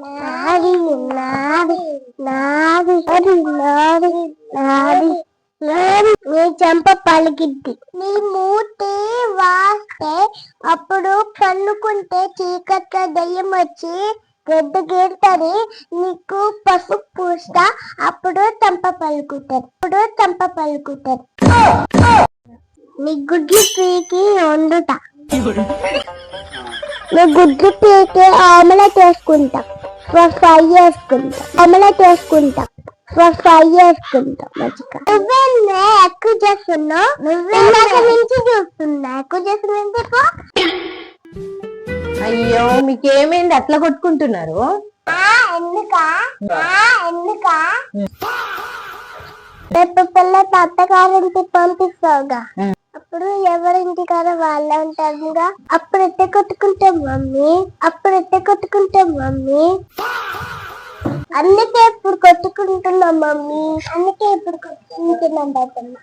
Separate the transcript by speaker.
Speaker 1: నాది నాది నాది నాది నాది నాది నీ చెంప పలికిద్ది. నీ మూతి వాస్తే అప్పుడు కన్నుకుంటే చీకట్లో దెయ్యం వచ్చి గడ్డ గీరుతుంది. నీకు పసుపు పూస్తా అప్పుడు చంప పలుకుతారు. నీ గుడ్లు పీకి వండుతా. నీ గుడ్లు పీకి ఆమ్లెట్ వేసుకుంటా. ఫ్రై చేసుకుంటా మంచిగా. నువ్వే ఎక్కువ చేస్తున్నావు. నుంచి చూస్తున్నా ఎక్కువ చేస్తున్నా.
Speaker 2: అయ్యో మీకేమైంది అట్లా కొట్టుకుంటున్నారు?
Speaker 1: రేపు పిల్ల అత్తగారింటికి పంపిస్తావుగా, అప్పుడు ఎవరింటికాడ వాళ్ళే ఉంటారుగా. అప్పుడు ఎట్ట కొట్టుకుంటాం మమ్మీ. అందుకే ఇప్పుడు కొట్టుకుంటున్నాం మమ్మీ. బాబన్నా